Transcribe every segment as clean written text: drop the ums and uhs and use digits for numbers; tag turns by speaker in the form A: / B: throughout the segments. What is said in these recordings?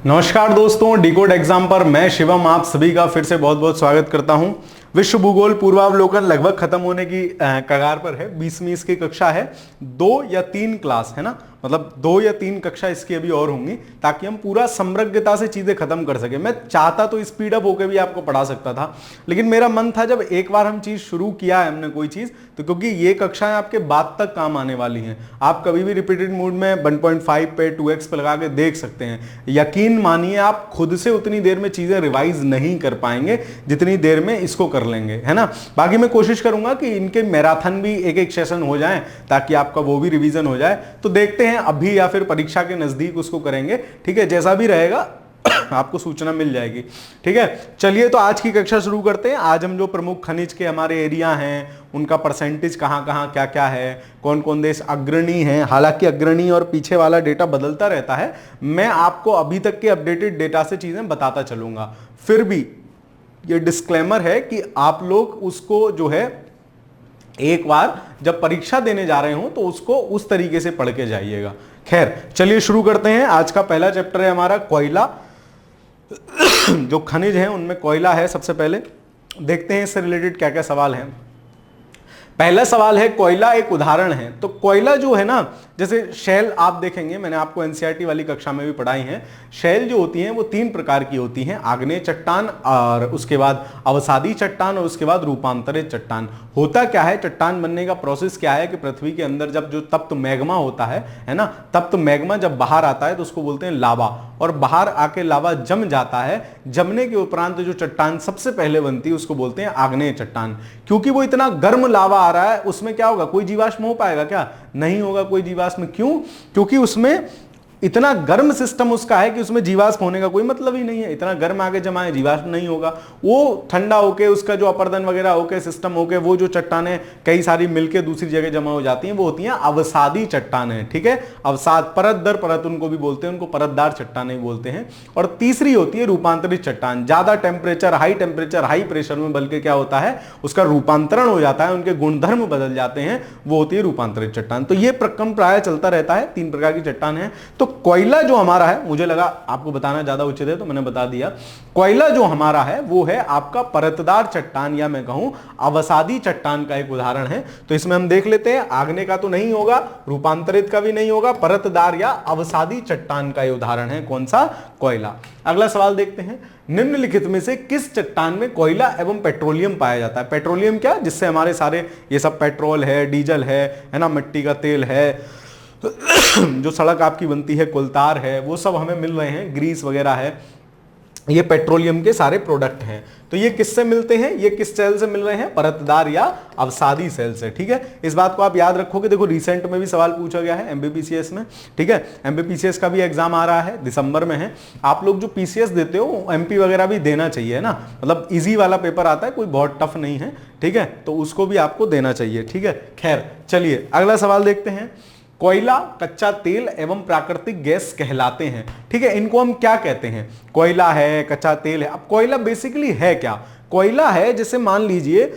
A: नमस्कार दोस्तों, decode exam पर मैं शिवम आप सभी का फिर से बहुत बहुत स्वागत करता हूं। विश्व भूगोल पूर्वावलोकन लगभग खत्म होने की कगार पर है। 20वीं इसकी कक्षा है, 2 या 3 क्लास है ना, मतलब 2 या 3 कक्षा इसकी अभी और होंगी ताकि हम पूरा समग्रता से चीजें खत्म कर सके। मैं चाहता तो स्पीड अप होकर भी आपको पढ़ा सकता था, लेकिन मेरा मन था जब एक बार हम चीज शुरू किया है हमने कोई चीज, तो क्योंकि ये कक्षाएं आपके बाद तक काम आने वाली हैं, आप कभी भी रिपीटेड मोड में 1.5 पे 2x पे लगा के देख सकते हैं। यकीन मानिए आप खुद से उतनी देर में चीजें रिवाइज नहीं कर पाएंगे जितनी देर में इसको कर लेंगे, है ना। बाकी मैं कोशिश करूंगा कि इनके मैराथन भी एक एक सेशन हो जाए ताकि आपका वो भी रिवीजन हो जाए। तो देखते हैं अभी या फिर परीक्षा के नजदीक उसको करेंगे, ठीक है। जैसा भी रहेगा आपको सूचना मिल जाएगी, ठीक है। चलिए तो आज की कक्षा शुरू करते हैं। आज हम जो प्रमुख खनिज के हमारे एरिया हैं, उनका परसेंटेज कहाँ कहाँ क्या क्या है, कौन कौन देश अग्रणी हैं। हालांकि अग्रणी और पीछे वाला डेटा बदलता रहता है, मैं आपको अभी तक के अपडेटेड डेटा से चीजें बताता चलूंगा। फिर भी ये डिस्क्लेमर है कि आप लोग उसको जो है एक बार जब परीक्षा देने जा रहे हो तो उसको उस तरीके से पढ़ के जाइएगा। खैर चलिए शुरू करते हैं। आज का पहला चैप्टर है हमारा कोयला। जो खनिज है उनमें कोयला है। सबसे पहले देखते हैं इससे रिलेटेड क्या क्या सवाल हैं। पहला सवाल है, कोयला एक उदाहरण है। तो कोयला जो है ना, जैसे शैल आप देखेंगे, मैंने आपको एनसीईआरटी वाली कक्षा में भी पढ़ाई है। शैल जो होती हैं वो 3 प्रकार की होती हैं, आग्नेय चट्टान और उसके बाद अवसादी चट्टान और उसके बाद रूपांतरित चट्टान। होता क्या है, चट्टान बनने का प्रोसेस क्या है कि पृथ्वी के अंदर जब जो तप्त मैग्मा होता है ना, तप्त मैग्मा जब बाहर आता है तो उसको बोलते हैं लावा, और बाहर आके लावा जम जाता है। जमने के उपरांत जो चट्टान सबसे पहले बनती है उसको बोलते हैं आग्नेय चट्टान। क्योंकि वो इतना गर्म लावा आ रहा है, उसमें क्या होगा, कोई जीवाश्म हो पाएगा क्या? नहीं होगा कोई जीवाश्म। क्यों? क्योंकि उसमें इतना गर्म सिस्टम उसका है कि उसमें जीवाश्म होने का कोई मतलब ही नहीं है। इतना गर्म आगे जमा है, जीवाश्म नहीं होगा। वो ठंडा होके उसका जो अपर्दन वगैरह होके सिस्टम होके वो जो चट्टानें कई सारी मिलके दूसरी जगह जमा हो जाती हैं, वो होती हैं अवसादी चट्टानें, ठीक है। अवसाद, परत दर परत उनको भी बोलते हैं, उनको परतदार चट्टानें बोलते हैं। और तीसरी होती है रूपांतरित चट्टान। ज्यादा टेम्परेचर, हाई प्रेशर में बल्कि क्या होता है, उसका रूपांतरण हो जाता है, उनके गुणधर्म बदल जाते हैं, वो होती है रूपांतरित चट्टान। तो ये प्रक्रम प्राय चलता रहता है। 3 प्रकार की चट्टान है। तो कोयला जो हमारा है, मुझे लगा आपको बताना ज्यादा उचित है तो मैंने बता दिया। कोयला जो हमारा है वो है आपका परतदार चट्टान, या मैं कहूं अवसादी चट्टान का एक उदाहरण है। तो इसमें हम देख लेते हैं, आग्नेय का तो नहीं होगा, रूपांतरित का भी नहीं होगा, परतदार या अवसादी चट्टान का ये उदाहरण है। कौन सा? कोयला। अगला सवाल देखते हैं, निम्नलिखित में से किस चट्टान में कोयला एवं पेट्रोलियम पाया जाता है? पेट्रोलियम क्या, जिससे हमारे सारे ये सब पेट्रोल है, डीजल है ना, मिट्टी का तेल है, जो सड़क आपकी बनती है, कोलतार है, वो सब हमें मिल रहे हैं, ग्रीस वगैरह है, ये पेट्रोलियम के सारे प्रोडक्ट हैं। तो ये किससे मिलते हैं, ये किस सेल से मिल रहे हैं? परतदार या अवसादी सेल से, ठीक है। इस बात को आप याद रखोगे। देखो रिसेंट में भी सवाल पूछा गया है एमबीपीसीएस में, ठीक है। एमबीपीसीएस का भी एग्जाम आ रहा है, दिसंबर में है। आप लोग जो पीसीएस देते हो एमपी वगैरह भी देना चाहिए ना, मतलब इजी वाला पेपर आता है, कोई बहुत टफ नहीं है, ठीक है। तो उसको भी आपको देना चाहिए, ठीक है। खैर चलिए अगला सवाल देखते हैं। कोयला, कच्चा तेल एवं प्राकृतिक गैस कहलाते हैं, ठीक है। इनको हम क्या कहते हैं? कोयला है, कच्चा तेल है। अब कोयला बेसिकली है क्या? कोयला है, जैसे मान लीजिए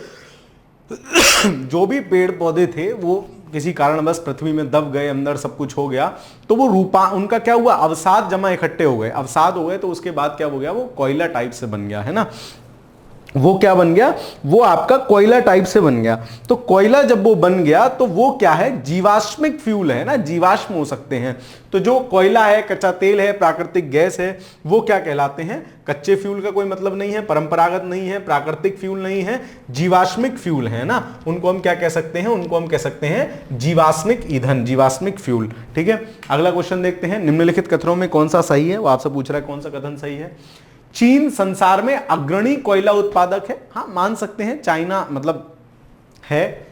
A: जो भी पेड़ पौधे थे वो किसी कारणवश पृथ्वी में दब गए, अंदर सब कुछ हो गया, तो वो उनका क्या हुआ, अवसाद जमा इकट्ठे हो गए, अवसाद हो गए, तो उसके बाद क्या हो गया, वो कोयला टाइप से बन गया, है ना। वो क्या बन गया, वो आपका कोयला टाइप से बन गया। तो कोयला जब वो बन गया तो वो क्या है, जीवाश्मिक फ्यूल है ना, जीवाश्म हो सकते हैं। तो जो कोयला है, कच्चा तेल है, प्राकृतिक गैस है, वो क्या कहलाते हैं? कच्चे फ्यूल का कोई मतलब नहीं है, परंपरागत नहीं है, प्राकृतिक फ्यूल नहीं है, जीवाश्मिक फ्यूल है ना। उनको हम क्या कह सकते हैं? उनको हम कह सकते हैं जीवाश्मिक ईंधन, जीवाश्मिक फ्यूल, ठीक है। अगला क्वेश्चन देखते हैं, निम्नलिखित कथनों में कौन सा सही है? वो आपसे पूछ रहा है कौन सा कथन सही है। चीन संसार में अग्रणी कोयला उत्पादक है। हाँ मान सकते हैं, चाइना मतलब है।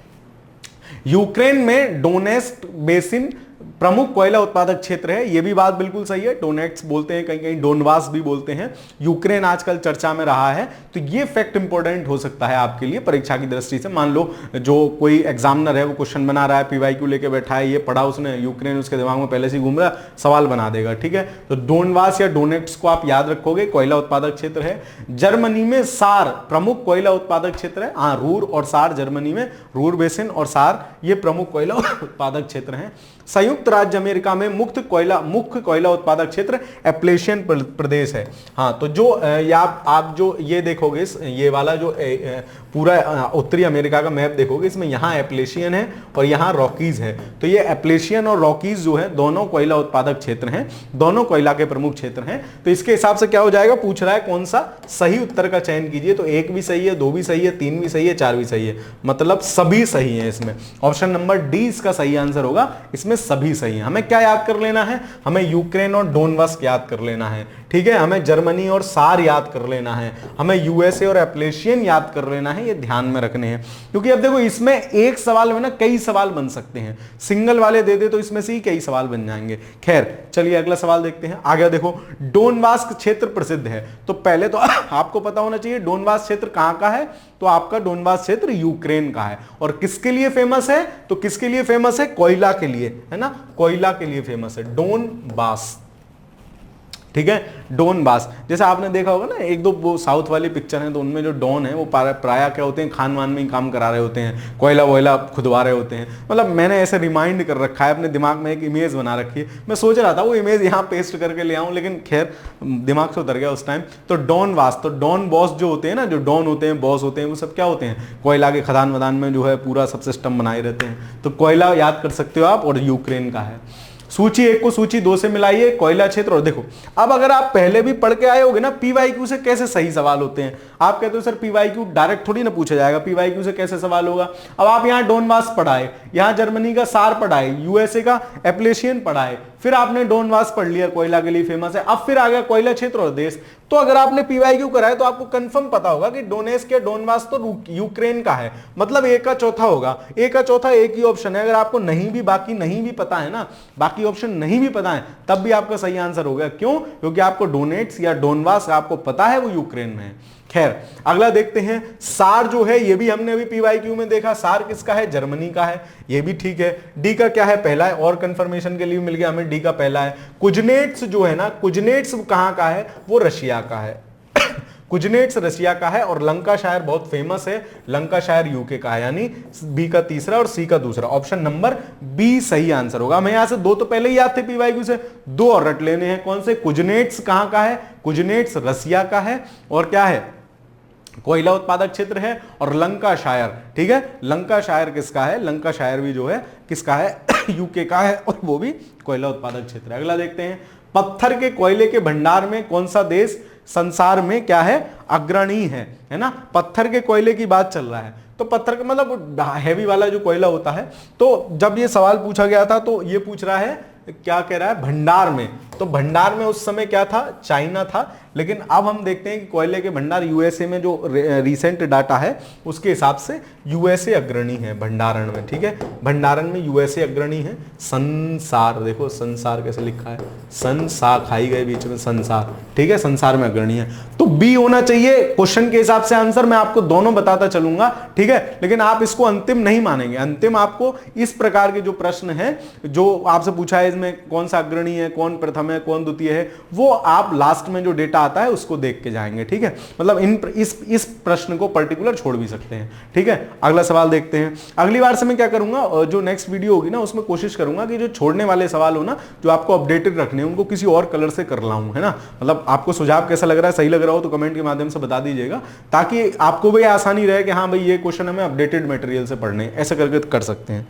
A: यूक्रेन में डोनेट्स्क बेसिन प्रमुख कोयला उत्पादक क्षेत्र है, यह भी बात बिल्कुल सही है। डोनेट्स बोलते हैं, कहीं कहीं डोनबास भी बोलते हैं। यूक्रेन आजकल चर्चा में रहा है, तो यह फैक्ट इंपॉर्टेंट हो सकता है आपके लिए परीक्षा की दृष्टि से। मान लो जो कोई एग्जामिनर है वो क्वेश्चन बना रहा है, पीवाईक्यू लेके बैठा है, ये पढ़ा उसने, यूक्रेन उसके दिमाग में पहले से घूम रहा, सवाल बना देगा, ठीक है। तो डोनबास या डोनेट्स को आप याद रखोगे, कोयला उत्पादक क्षेत्र है। जर्मनी में सार प्रमुख कोयला उत्पादक क्षेत्र है। हाँ, रूर और सार, जर्मनी में रूर बेसिन और सार ये प्रमुख कोयला उत्पादक क्षेत्र हैं। संयुक्त राज्य अमेरिका में मुख्य कोयला उत्पादक क्षेत्र एप्लेशियन प्रदेश है। हाँ, तो जो आप जो ये देखोगे, ये वाला जो पूरा उत्तरी अमेरिका का मैप देखोगे, इसमें यहाँ एप्लेशियन है और यहाँ रॉकीज है। तो ये एप्लेशियन और रॉकीज जो है दोनों कोयला उत्पादक क्षेत्र हैं, दोनों कोयला के प्रमुख क्षेत्र हैं। तो इसके हिसाब से क्या हो जाएगा, पूछ रहा है कौन सा सही उत्तर का चयन कीजिए। तो 1 भी सही है, 2 भी सही है, 3 भी सही है, 4 भी सही है, मतलब सभी सही है। इसमें ऑप्शन नंबर डी इसका सही आंसर होगा, इसमें सभी सही है। हमें क्या याद कर लेना है, हमें यूक्रेन और डोनबास याद कर लेना है, ठीक है। हमें जर्मनी और सार याद कर लेना है, हमें यूएसए और एप्लेशियन याद कर लेना है, ये ध्यान में रखने हैं। क्योंकि अब देखो इसमें एक सवाल में ना कई सवाल बन सकते हैं, सिंगल वाले दे दे तो इसमें से ही कई सवाल बन जाएंगे। खैर चलिए अगला सवाल देखते हैं। आगे देखो, डोनबास क्षेत्र प्रसिद्ध है। तो पहले तो आपको पता होना चाहिए डोनबास क्षेत्र कहां का है। तो आपका डोनबास क्षेत्र यूक्रेन का है। और किसके लिए फेमस है, तो किसके लिए फेमस है, कोयला के लिए, है ना, कोयला के लिए फेमस है डोनबास, ठीक है। डोनबास, जैसे आपने देखा होगा ना एक दो वो साउथ वाली पिक्चर है, तो उनमें जो डॉन है वो प्राय क्या होते हैं, खान वान में ही काम करा रहे होते हैं, कोयला वोयला खुदवा रहे होते हैं। मतलब मैंने ऐसे रिमाइंड कर रखा है, अपने दिमाग में एक इमेज बना रखी है। मैं सोच रहा था वो इमेज यहाँ पेस्ट करके ले आऊँ, लेकिन खैर दिमाग से उतर गया उस टाइम। तो डोनबास, तो डॉन बॉस जो होते हैं ना, जो डॉन होते हैं, बॉस होते हैं, वो सब क्या होते हैं, कोयला के खदान वदान में जो है पूरा सब सिस्टम बनाए रहते हैं। तो कोयला याद कर सकते हो आप, और यूक्रेन का है। सूची 1 को सूची 2 से मिलाइए, कोयला क्षेत्र। और देखो अब अगर आप पहले भी पढ़ के आए होगे ना, पीवाईक्यू से कैसे सही सवाल होते हैं। आप कहते हो सर पीवाईक्यू डायरेक्ट थोड़ी ना पूछा जाएगा, पीवाईक्यू से कैसे सवाल होगा। अब आप यहाँ डोनबास पढ़ाए, यहाँ जर्मनी का सार पढ़ाए, यूएसए का एप्लेशियन पढ़ाए, फिर आपने डोनबास पढ़ लिया, कोयला के लिए फेमस है। अब फिर आ गया कोयला क्षेत्र और देश। तो अगर आपने पीवाईक्यू कराया तो आपको कंफर्म पता होगा कि डोनेस्क या डोनबास तो यूक्रेन का है, मतलब एक का चौथा होगा। एक का चौथा एक ही ऑप्शन है। अगर आपको नहीं भी बाकी नहीं भी पता है ना, बाकी ऑप्शन नहीं भी पता है, तब भी आपका सही आंसर होगा। क्यों? क्योंकि आपको डोनेट्स या डोनबास आपको पता है वो यूक्रेन में है। खैर अगला देखते हैं। सार जो है ये भी हमने अभी पीवाईक्यू में देखा, सार किसका है, जर्मनी का है, ये भी ठीक है। डी का क्या है, पहला है, और कंफर्मेशन के लिए मिल गया हमें, डी का पहला है। कुजनेट्स जो है ना, कुजनेट्स कहां का है, वो रशिया का है। कुजनेट्स रशिया का है। और लंकाशायर बहुत फेमस है, लंकाशायर यूके का है, यानी बी का तीसरा और सी का दूसरा, ऑप्शन नंबर बी सही आंसर होगा। हमें यहां से 2 तो पहले ही याद थे पीवाईक्यू से, 2 और रट लेने हैं। कौन से, कुजनेट्स कहां का है, कुजनेट्स रशिया का है, और क्या है, कोयला उत्पादक क्षेत्र है। और लंकाशायर, ठीक है, लंकाशायर किसका है, लंकाशायर भी जो है किसका है, यूके का है, और वो भी कोयला उत्पादक क्षेत्र है। अगला देखते हैं। पत्थर के कोयले के भंडार में कौन सा देश संसार में क्या है, अग्रणी है ना। पत्थर के कोयले की बात चल रहा है, तो पत्थर का मतलब हैवी वाला जो कोयला होता है। तो जब ये सवाल पूछा गया था तो ये पूछ रहा है, क्या कह रहा है, भंडार में। तो भंडार में उस समय क्या था, चाइना था। लेकिन अब हम देखते हैं कि कोयले के भंडार यूएसए में जो रिसेंट डाटा है उसके हिसाब से यूएसए अग्रणी है भंडारण में, ठीक है। भंडारण में यूएसए अग्रणी है। संसार, देखो संसार कैसे लिखा है, संसार खाई गए बीच में संसार, ठीक है, संसार में अग्रणी है। तो बी होना चाहिए क्वेश्चन के हिसाब से आंसर। मैं आपको दोनों बताता चलूंगा, ठीक है, लेकिन आप इसको अंतिम नहीं मानेंगे। अंतिम आपको इस प्रकार के जो प्रश्न है जो आपसे पूछा है, इसमें कौन सा अग्रणी है, कौन प्रथम है, कौन द्वितीय है, वो आप लास्ट में जो डेटा आता है उसको देख के जाएंगे, ठीक है। मतलब इस प्रश्न को पर्टिकुलर छोड़ भी सकते हैं, ठीक है। अगला सवाल देखते हैं। अगली बार से मैं क्या करूंगा, जो नेक्स्ट वीडियो होगी ना उसमें कोशिश करूंगा कि जो छोड़ने वाले सवाल हो ना, जो आपको अपडेटेड रखने हैं, उनको किसी और कलर से कर लाऊं, है ना। मतलब आपको सुझाव कैसा लग रहा है, सही लग रहा हो तो कमेंट के माध्यम से बता दीजिएगा, ताकि आपको भी आसानी रहे कि हाँ भाई ये क्वेश्चन हमें अपडेटेड मटेरियल से पढ़ने, ऐसे करके कर सकते हैं।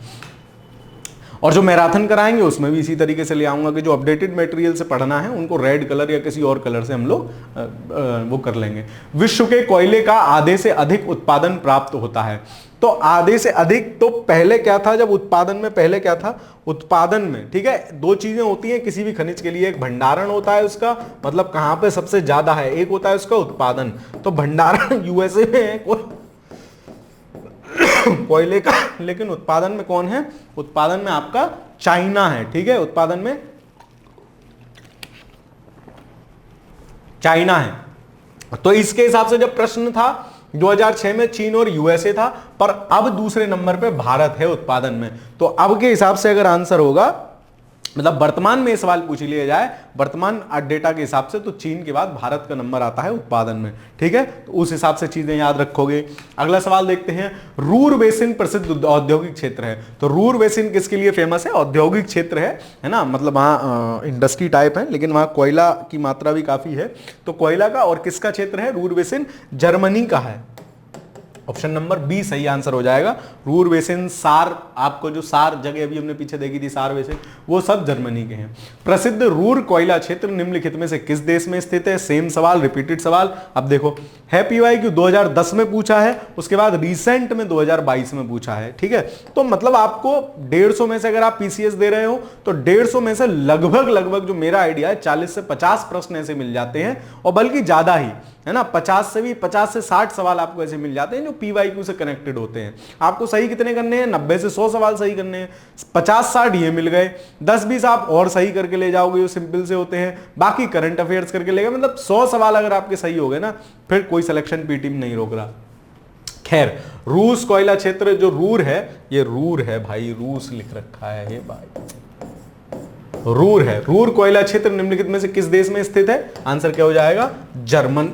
A: और जो मैराथन कराएंगे उसमें भी इसी तरीके से ले आऊंगा कि जो अपडेटेड मटेरियल से पढ़ना है उनको रेड कलर या किसी और कलर से हम लोग वो कर लेंगे। विश्व के कोयले का आधे से अधिक उत्पादन प्राप्त होता है। तो आधे से अधिक, तो पहले क्या था, जब उत्पादन में पहले क्या था, उत्पादन में, ठीक है, 2 चीजें होती हैं किसी भी खनिज के लिए। एक भंडारण होता है उसका, मतलब कहां पे सबसे ज्यादा है, एक होता है उसका उत्पादन। तो भंडारण यूएसए में है कोयले का, लेकिन उत्पादन में कौन है, उत्पादन में आपका चाइना है, ठीक है, उत्पादन में चाइना है। तो इसके हिसाब से जब प्रश्न था 2006 में चीन और यूएसए था, पर अब दूसरे नंबर पे भारत है उत्पादन में। तो अब के हिसाब से अगर आंसर होगा मतलब वर्तमान में ये सवाल पूछ लिया जाए, वर्तमान डेटा के हिसाब से तो चीन के बाद भारत का नंबर आता है उत्पादन में। ठीक है, तो उस हिसाब से चीजें याद रखोगे। अगला सवाल देखते हैं, रूर बेसिन प्रसिद्ध औद्योगिक क्षेत्र है। तो रूर बेसिन किसके लिए फेमस है? औद्योगिक क्षेत्र है ना, मतलब वहां इंडस्ट्री टाइप है लेकिन वहां कोयला की मात्रा भी काफी है। तो कोयला का और किसका क्षेत्र है? रूर बेसिन जर्मनी का है। ऑप्शन नंबर बी सही आंसर हो जाएगा। रूर बेसिन, सार, आपको जो सार जगह अभी हमने पीछे देखी थी, सार बेसिन, वो सब जर्मनी के हैं। प्रसिद्ध रूर कोयला क्षेत्र निम्नलिखित में से किस देश में स्थित है? सेम सवाल, रिपीटेड सवाल। अब देखो, है PYQ 2010 में पूछा है, उसके बाद रिसेंट में 2022 में पूछा है। ठीक है, तो मतलब आपको 150 में से अगर आप PCS दे रहे हो तो 150 में से लगभग जो मेरा आइडिया है 40 से 50 प्रश्न ऐसे मिल जाते हैं, और बल्कि ज्यादा ही, है ना, 50 से 60 सवाल आपको ऐसे मिल जाते हैं जो PYQ से कनेक्टेड होते हैं। आपको सही कितने करने हैं? 90 से 100 सवाल सही करने हैं। 50-60 ये मिल गए, 10-20 आप और सही करके ले जाओगे जो सिंपल से होते हैं, बाकी करंट अफेयर्स करके ले गए। मतलब 100 सवाल अगर आपके सही हो गए ना, फिर कोई सिलेक्शन पी टीम नहीं रोक रहा। खैर, रूस कोयला क्षेत्र जो रूर है, ये रूर है भाई, रूस लिख रखा है ये भाई, रूर है। रूर कोयला क्षेत्र निम्नलिखित में से किस देश में स्थित है? आंसर क्या हो जाएगा? जर्मन।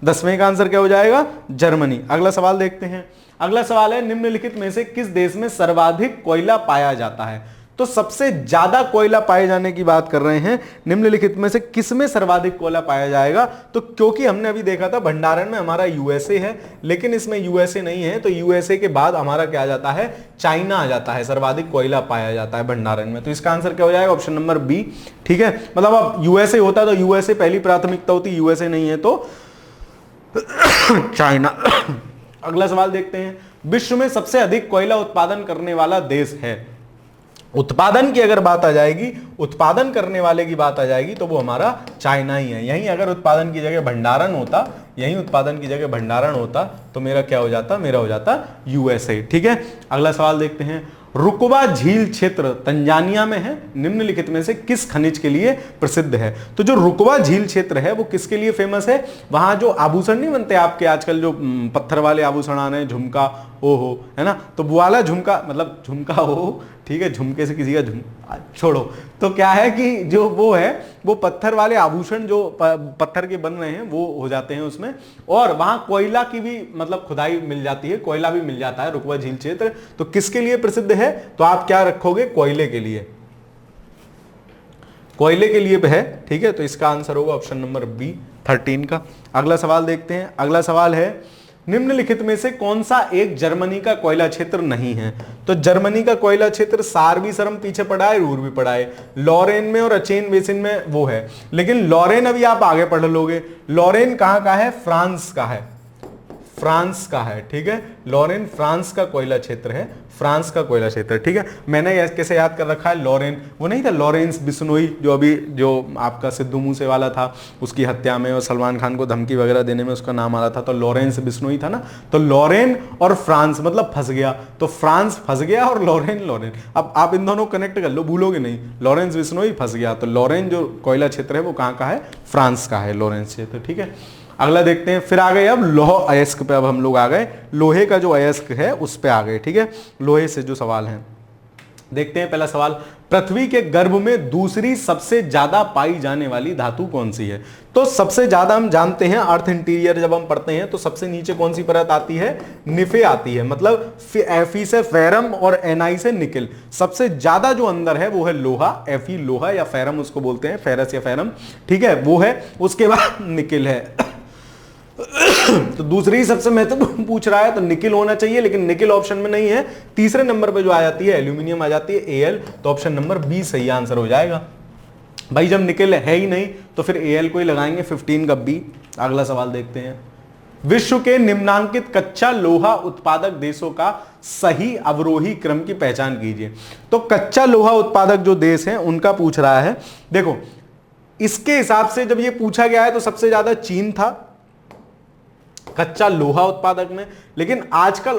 A: 10वें का आंसर क्या हो जाएगा? जर्मनी। अगला सवाल देखते हैं। अगला सवाल है, निम्नलिखित में से किस देश में सर्वाधिक कोयला पाया जाता है? तो सबसे ज्यादा कोयला पाए जाने की बात कर रहे हैं, निम्नलिखित में से किस में सर्वाधिक कोयला पाया जाएगा? तो क्योंकि हमने अभी देखा था भंडारण में हमारा USA है, लेकिन इसमें USA नहीं है, तो USA के बाद हमारा क्या आ जाता है? चाइना आ जाता है, सर्वाधिक कोयला पाया जाता है भंडारण में। तो इसका आंसर क्या हो जाएगा? Option number B. ठीक है, मतलब अब USA होता तो USA पहली प्राथमिकता होती, USA नहीं है तो चाइना। अगला सवाल देखते हैं, विश्व में सबसे अधिक कोयला उत्पादन करने वाला देश है। उत्पादन की अगर बात आ जाएगी, उत्पादन करने वाले की बात आ जाएगी, तो वो हमारा चाइना ही है। यहीं अगर उत्पादन की जगह भंडारण होता, यहीं उत्पादन की जगह भंडारण होता, तो मेरा क्या हो जाता? मेरा हो जाता USA। ठीक है, अगला सवाल देखते हैं, रुकबा झील क्षेत्र तंजानिया में है, निम्नलिखित में से किस खनिज के लिए प्रसिद्ध है? तो जो रुकबा झील क्षेत्र है वो किसके लिए फेमस है? वहां जो आभूषण नहीं बनते आपके आजकल, जो पत्थर वाले आभूषण आ रहे हैं, झुमका, ओहो, है ना, तो वो वाला झुमका, मतलब झुमका हो, ठीक है, झुमके से किसी का छोड़ो, तो क्या है कि जो वो है, वो पत्थर वाले आभूषण जो पत्थर के बन रहे हैं वो हो जाते हैं उसमें, और वहां कोयला की भी मतलब खुदाई मिल जाती है, कोयला भी मिल जाता है रुकबा झील क्षेत्र। तो किसके लिए प्रसिद्ध है? तो आप क्या रखोगे? कोयले के लिए, कोयले के लिए है। ठीक है, तो इसका आंसर होगा ऑप्शन नंबर बी 13 का। अगला सवाल देखते हैं। अगला सवाल है, निम्नलिखित में से कौन सा एक जर्मनी का कोयला क्षेत्र नहीं है? तो जर्मनी का कोयला क्षेत्र सार भी सरम पीछे पड़ा है, रूर भी पड़ा है, लॉरेन में और अचेन बेसिन में वो है, लेकिन लॉरेन अभी आप आगे पढ़ लोगे। लॉरेन कहां का है? फ्रांस का है, फ्रांस का है। ठीक है, लॉरेन फ्रांस का कोयला क्षेत्र है, फ्रांस का कोयला क्षेत्र। ठीक है, मैंने कैसे याद कर रखा है? लॉरेन, वो नहीं था लॉरेंस बिश्नोई, जो अभी जो आपका सिद्धू मूसे वाला था, उसकी हत्या में और सलमान खान को धमकी वगैरह देने में उसका नाम आ रहा था, तो लॉरेंस बिश्नोई था ना। तो लॉरेन और फ्रांस मतलब फंस गया, तो फ्रांस फंस गया और लॉरेन, लॉरेन, अब आप इन दोनों कनेक्ट कर लो, भूलोगे नहीं। लॉरेंस बिश्नोई फंस गया, तो लॉरेन जो कोयला क्षेत्र है वो कहाँ का है? फ्रांस का है लॉरेंस क्षेत्र। ठीक है, अगला देखते हैं। फिर आ गए अब लौह अयस्क पे, अब हम लोग आ गए लोहे का जो अयस्क है उस पे आ गए। ठीक है, लोहे से जो सवाल हैं देखते हैं। पहला सवाल, पृथ्वी के गर्भ में दूसरी सबसे ज्यादा पाई जाने वाली धातु कौन सी है? तो सबसे ज्यादा हम जानते हैं अर्थ इंटीरियर जब हम पढ़ते हैं तो सबसे नीचे कौन सी परत आती है? निफे आती है, मतलब Fe से फेरम और Ni से निकिल। सबसे ज्यादा जो अंदर है वो है लोहा, Fe लोहा या फेरम उसको बोलते हैं, फेरस या फेरम। ठीक है, वो है। उसके बाद निकिल है। तो दूसरी सबसे महत्वपूर्ण पूछ रहा है तो निकिल होना चाहिए, लेकिन निकिल ऑप्शन में नहीं है। तीसरे नंबर पे जो आ जाती है एल्यूमिनियम आ जाती है, Al, तो ऑप्शन नंबर बी सही आंसर हो जाएगा। भाई जब निकिल है ही नहीं तो फिर Al को ही लगाएंगे, 15 का बी। अगला सवाल देखते हैं। विश्व के निम्नांकित कच्चा लोहा उत्पादक देशों का सही अवरोही क्रम की पहचान कीजिए। तो कच्चा लोहा उत्पादक जो देश हैं उनका पूछ रहा है। देखो, इसके हिसाब से जब ये पूछा गया है तो सबसे ज्यादा चीन था, कच्चा लोहा उत्पादक में। लेकिन आजकल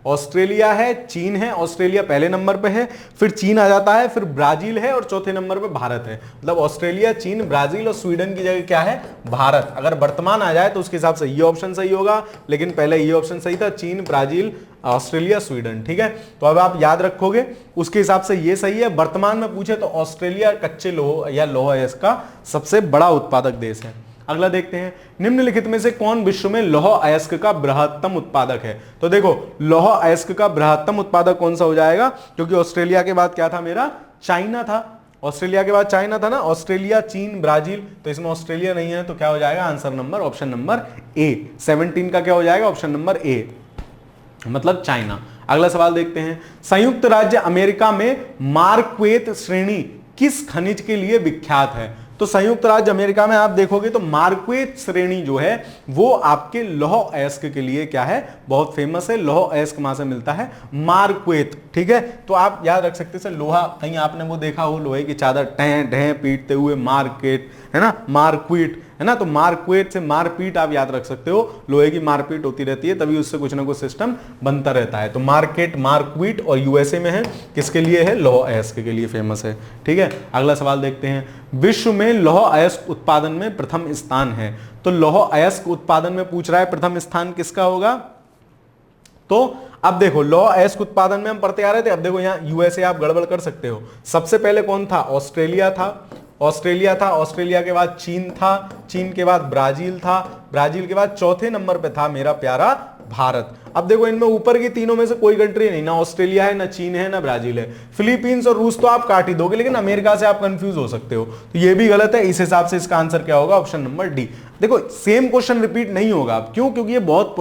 A: ऑस्ट्रेलिया है, चीन है, ऑस्ट्रेलिया पहले नंबर पे है, फिर चीन आ जाता है, फिर ब्राजील है और चौथे नंबर पे भारत है। मतलब ऑस्ट्रेलिया, चीन, ब्राजील और स्वीडन की जगह क्या है? भारत। अगर वर्तमान आ जाए तो उसके हिसाब से ये ऑप्शन सही होगा, लेकिन पहले ये ऑप्शन सही था, चीन, ब्राजील, ऑस्ट्रेलिया, स्वीडन। ठीक है, तो अब आप याद रखोगे, उसके हिसाब से ये सही है। वर्तमान में पूछे तो ऑस्ट्रेलिया कच्चे लोह या लौह अयस्क का सबसे बड़ा उत्पादक देश है। अगला देखते हैं, निम्नलिखित में से कौन विश्व में लौह अयस्क का बृहत्तम उत्पादक है? तो देखो, लौह अयस्क का बृहत्तम उत्पादक कौन सा हो जाएगा? क्योंकि ऑस्ट्रेलिया के बाद क्या था मेरा? चाइना था। ऑस्ट्रेलिया के बाद चाइना था ना, ऑस्ट्रेलिया, चीन, ब्राजील, तो इसमें ऑस्ट्रेलिया नहीं है, तो क्या हो जाएगा answer number? Option number A. 17 का क्या हो जाएगा? ऑप्शन नंबर ए, मतलब चाइना। अगला सवाल देखते हैं, संयुक्त राज्य अमेरिका में मार्क्वेत श्रेणी किस खनिज के लिए विख्यात है? तो संयुक्त राज्य अमेरिका में आप देखोगे तो मार्क्वेत श्रेणी जो है वो आपके लौह अयस्क के लिए क्या है? बहुत फेमस है। लौह अयस्क कहां से मिलता है? मार्क्वेत। ठीक है, तो आप याद रख सकते हैं, लोहा कहीं आपने वो देखा हो, लोहे की चादर ढें ढें पीटते हुए, मार्केट है ना, मार्क्वेट है ना, तो मार्क्वेट से मारपीट आप याद रख सकते हो, लोहे की मारपीट होती रहती है, तभी उससे कुछ ना कुछ सिस्टम बनता रहता है। तो मार्केट, मार्क्वेट और यूएसए में है, किसके लिए है? लौह अयस्क के लिए फेमस है। ठीक है, अगला सवाल देखते हैं, विश्व में लौह अयस्क उत्पादन में प्रथम स्थान है। तो लौह अयस्क उत्पादन में पूछ रहा है प्रथम स्थान किसका होगा? तो अब देखो, लौह अयस्क उत्पादन में हम पढ़ते आ रहे थे, अब देखो यहां यूएसए आप गड़बड़ कर सकते हो। सबसे पहले कौन था? ऑस्ट्रेलिया था, ऑस्ट्रेलिया के बाद चीन था, चीन के बाद ब्राजील था, ब्राजील के बाद चौथे नंबर पे था मेरा प्यारा भारत। अब देखो, इनमें ऊपर की तीनों में से कोई कंट्री नहीं, ना ऑस्ट्रेलिया है, ना चीन है, ना ब्राजील है। फिलीपींस और रूस तो आप काट ही दोगे, लेकिन अमेरिका से आप कंफ्यूज हो सकते हो, तो ये भी गलत है। इस हिसाब से इसका आंसर क्या होगा? Option number D. देखो, सेम क्वेश्चन रिपीट नहीं होगा। क्यों? क्योंकि ये बहुत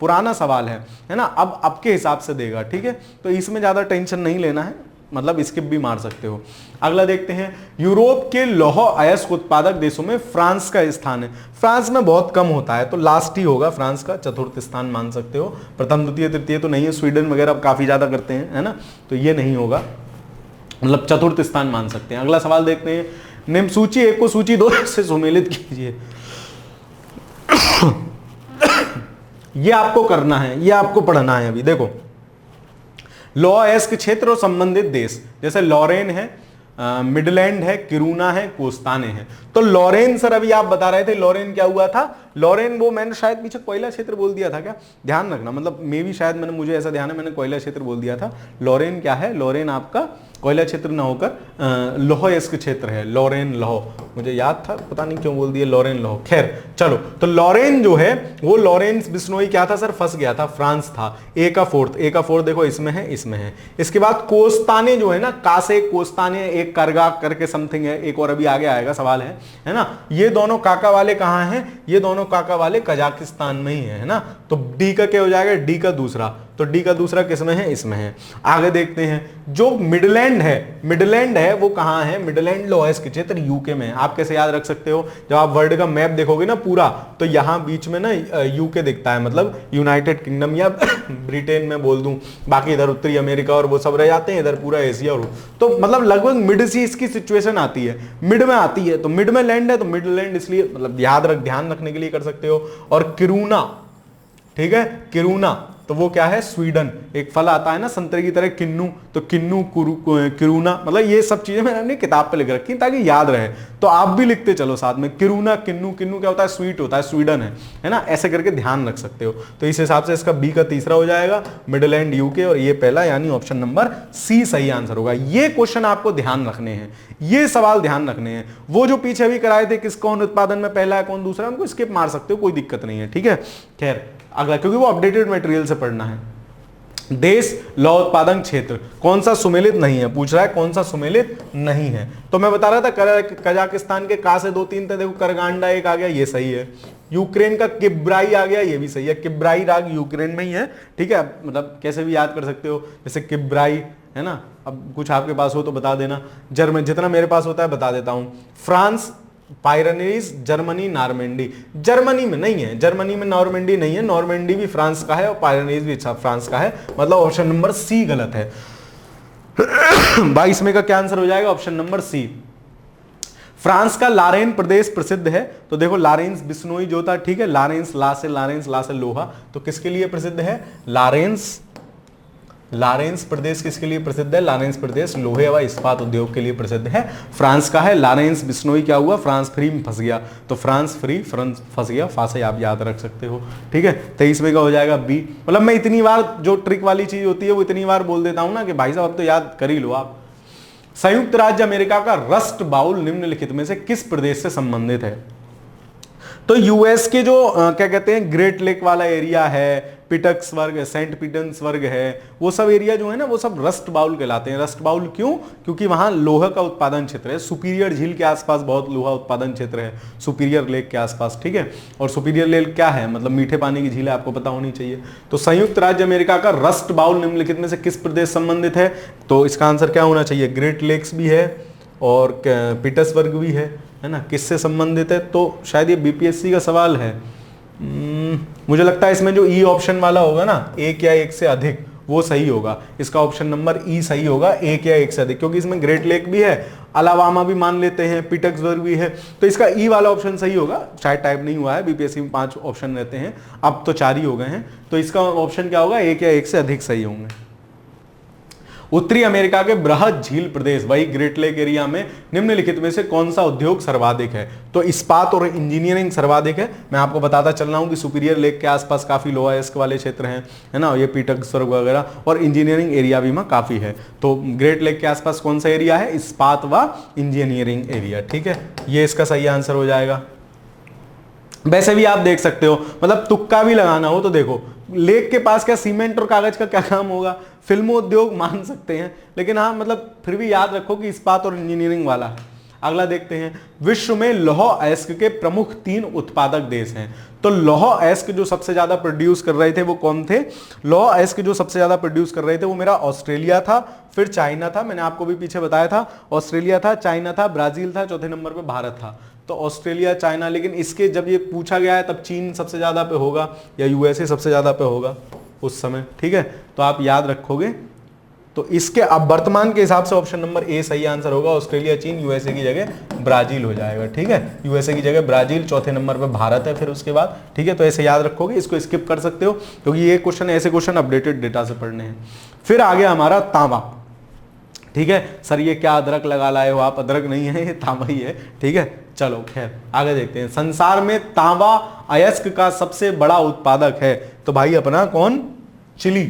A: पुराना सवाल है ना, अब के हिसाब से देगा। ठीक है, तो इसमें ज्यादा टेंशन नहीं लेना है, मतलब स्किप भी मार सकते हो। अगला देखते हैं, यूरोप के लौह अयस्क उत्पादक देशों में फ्रांस का स्थान है। फ्रांस में बहुत कम होता है, तो लास्ट ही होगा फ्रांस का, चतुर्थ स्थान मान सकते हो। प्रथम, द्वितीय, तृतीय तो नहीं है, स्वीडन वगैरह काफी ज्यादा करते हैं, है ना, तो ये नहीं होगा, मतलब चतुर्थ स्थान मान सकते हैं। अगला सवाल देखते हैं, निम्न सूची 1 को सूची 2 से सुमेलित कीजिए। ये आपको करना है, ये आपको पढ़ना है। अभी देखो, लौह अयस्क क्षेत्र और संबंधित देश, जैसे लॉरेन है, मिडलैंड है, किरूना है, कोस्ताने है। तो लॉरेन सर अभी आप बता रहे थे, लॉरेन क्या हुआ था? लॉरेन वो मैंने शायद पीछे कोयला क्षेत्र बोल दिया था क्या? ध्यान रखना, मतलब मे भी शायद मुझे ऐसा ध्यान है, मैंने कोयला क्षेत्र बोल दिया था। लॉरेन क्या है? लॉरेन आपका कोयला क्षेत्र ना होकर लौह अयस्क क्षेत्र है। लॉरेन लौह, मुझे याद था, पता नहीं क्यों बोल दिया लॉरेन लौह। खैर चलो, तो लॉरेन जो है वो लॉरेंस बिश्नोई क्या था सर? फंस गया था, फ्रांस था। ए का फोर्थ देखो, इसमें है, इसमें है। इसके बाद कोस्ताने जो है ना, कासे कोस्ताने, एक करगा करके समथिंग है, एक और अभी आगे आएगा, सवाल है ना। ये दोनों काका वाले कहां हैं? ये दोनों काका वाले कजाकिस्तान में ही है ना। तो डी का क्या हो जाएगा? डी का दूसरा। तो डी का दूसरा किसमें है? इसमें है। आगे देखते हैं, जो मिडलैंड है वो कहां है? मिडलैंड लौह अयस्क क्षेत्र यूके में है। आप कैसे याद रख सकते हो? जब आप वर्ल्ड का मैप देखोगे ना पूरा, तो यहां बीच में ना यूके दिखता है, मतलब यूनाइटेड किंगडम या ब्रिटेन में बोल दूं, बाकी इधर उत्तरी अमेरिका और वो सब रह जाते हैं, इधर पूरा एशिया और तो मतलब लगभग मिड सी इसकी सिचुएशन आती है, मिड में आती है, तो मिड में लैंड है, तो मिडलैंड इसलिए मतलब ध्यान रखने के लिए कर सकते हो। और किरूना, ठीक है, किरूना तो वो क्या है? स्वीडन। एक फल आता है ना संतरे की तरह, किन्नू, तो किन्नू, किरूना, मतलब ये सब चीजें मैंने अपनी किताब पे लिख रखी ताकि याद रहे, तो आप भी लिखते चलो साथ में। किरूना, किन्नू, किन्नू क्या होता है? स्वीट होता है, स्वीडन है ना, ऐसे करके ध्यान रख सकते हो। तो इस हिसाब से इसका बी का तीसरा हो जाएगा, मिडलैंड यूके, और ये पहला, यानी ऑप्शन नंबर सी सही आंसर होगा। ये क्वेश्चन आपको ध्यान रखने हैं, ये सवाल ध्यान रखने हैं। वो जो पीछे भी कराए थे, किस कौन उत्पादन में पहला है, कौन दूसरा, उनको स्किप मार सकते हो, कोई दिक्कत नहीं है। ठीक है, खैर अगला, क्योंकि वो अपडेटेड मटेरियल से पढ़ना है। देश लौह उत्पादन क्षेत्र कौन सा सुमेलित नहीं है? पूछ रहा है कौन सा सुमेलित नहीं है। तो मैं बता रहा था कजाकिस्तान के का से 2-3 थे, देखो करगांडा एक आ गया, ये सही है। यूक्रेन का किब्राई आ गया, ये भी सही है। किब्राई राग यूक्रेन में ही है। ठीक है, मतलब कैसे भी याद कर सकते हो, जैसे किब्राई है ना। अब कुछ आपके पास हो तो बता देना। जर्मनी, जितना मेरे पास होता है बता देता हूं। France, Pyrenees, Germany, Normandy. Germany में नहीं है, जर्मनी में नॉर्मेंडी नहीं है, नॉर्मेंडी भी फ्रांस का है और पायरेनीज भी फ्रांस का है, मतलब ऑप्शन नंबर सी गलत है। 22 में का क्या आंसर हो जाएगा? Option number C. फ्रांस का लारेन प्रदेश प्रसिद्ध है, तो देखो लारेंस बिश्नोई जो था, ठीक है, लारेंस ला से लोहा, तो किसके लिए प्रसिद्ध है? लारेंस प्रदेश किसके लिए प्रसिद्ध है? लारेंस प्रदेश लोहे व इस्पात उद्योग के लिए प्रसिद्ध है, फ्रांस का है। लारेंस बिश्नोई क्या हुआ? फ्रांस फ्री में फंस गया, तो फ्रांस फंस गया, फांसे आप याद रख सकते हो, ठीक है। 23वें का हो जाएगा बी। मतलब मैं इतनी बार जो ट्रिक वाली चीज होती है वो इतनी बार बोल देता हूं ना कि भाई साहब अब तो याद कर ही लो आप। संयुक्त राज्य अमेरिका का रस्ट बाउल निम्नलिखित में से किस प्रदेश से संबंधित है? तो यूएस के जो क्या कहते हैं ग्रेट लेक वाला एरिया है, पिटर्सबर्ग, सेंट पीटर्सबर्ग है, वो सब एरिया जो है ना वो सब रस्ट बाउल कहलाते हैं। रस्ट बाउल क्यों? क्योंकि वहां लोहा का उत्पादन क्षेत्र है। सुपीरियर झील के आसपास बहुत लोहा उत्पादन क्षेत्र है, सुपीरियर लेक के आसपास, ठीक है। और सुपीरियर लेक क्या है? मतलब मीठे पानी की झील है, आपको पता होनी चाहिए। तो संयुक्त राज्य अमेरिका का रस्ट बाउल निम्नलिखित में से किस प्रदेश संबंधित है? तो इसका आंसर क्या होना चाहिए? ग्रेट लेक्स भी है और पीटर्सबर्ग भी है ना। किससे संबंधित है? तो शायद ये बीपीएससी का सवाल है। मुझे लगता है इसमें जो ई ऑप्शन वाला होगा ना, एक या एक से अधिक, वो सही होगा। इसका ऑप्शन नंबर ई सही होगा, एक या एक से अधिक, क्योंकि इसमें ग्रेट लेक भी है, अलाबामा भी मान लेते हैं, पीटर्सबर्ग भी है, तो इसका ई वाला ऑप्शन सही होगा। शायद टाइप नहीं हुआ है, बीपीएससी में 5 ऑप्शन रहते हैं, अब तो 4 ही हो गए हैं, तो इसका ऑप्शन क्या होगा? एक या एक से अधिक सही होंगे। उत्तरी अमेरिका के बृहद झील प्रदेश, वही ग्रेट लेक एरिया में, निम्नलिखित में से कौन सा उद्योग सर्वाधिक है? तो इस्पात और इंजीनियरिंग सर्वाधिक है। मैं आपको बताता चल रहा हूं कि सुपीरियर लेक के आसपास काफी लोहा एस्क वाले क्षेत्र हैं, है ना, ये पीटर्सबर्ग वगैरह, और इंजीनियरिंग एरिया भी वहां काफी है। तो ग्रेट लेक के आसपास कौन सा एरिया है? इस्पात व इंजीनियरिंग एरिया, ठीक है, ये इसका सही आंसर हो जाएगा। वैसे भी आप देख सकते हो, मतलब तुक्का भी लगाना हो तो देखो, लेक के पास क्या सीमेंट और कागज का क्या काम होगा? फिल्म उद्योग मान सकते हैं, लेकिन हाँ मतलब फिर भी याद रखो कि इस्पात और इंजीनियरिंग वाला है। अगला देखते हैं, विश्व में लौह अयस्क के प्रमुख 3 उत्पादक देश हैं। तो लौह अयस्क जो सबसे ज्यादा प्रोड्यूस कर रहे थे वो कौन थे? लौह अयस्क जो सबसे ज्यादा प्रोड्यूस कर रहे थे वो मेरा ऑस्ट्रेलिया था, फिर चाइना था, मैंने आपको भी पीछे बताया था, ऑस्ट्रेलिया था, चाइना था, ब्राजील था, चौथे नंबर पे भारत था। तो ऑस्ट्रेलिया, चाइना, लेकिन इसके जब ये पूछा गया है तब चीन सबसे ज्यादा पे होगा या यूएसए सबसे ज्यादा पे होगा उस समय, ठीक है, तो आप याद रखोगे। तो इसके अब वर्तमान के हिसाब से ऑप्शन नंबर ए सही आंसर होगा, ऑस्ट्रेलिया, चीन, यूएसए की जगह ब्राजील हो जाएगा, ठीक है, यूएसए की जगह ब्राजील, चौथे नंबर पे भारत है फिर उसके बाद, ठीक है। तो ऐसे याद रखोगे, इसको स्किप कर सकते हो क्योंकि ये क्वेश्चन, ऐसे क्वेश्चन अपडेटेड डेटा से पढ़ने हैं। फिर आगे हमारा तांबा, ठीक है। सर ये क्या अदरक लगा लाए हो आप? अदरक नहीं है, ये तांबा ही है, ठीक है। चलो खैर आगे देखते हैं। संसार में तांबा अयस्क का सबसे बड़ा उत्पादक है, तो भाई अपना कौन? चिली,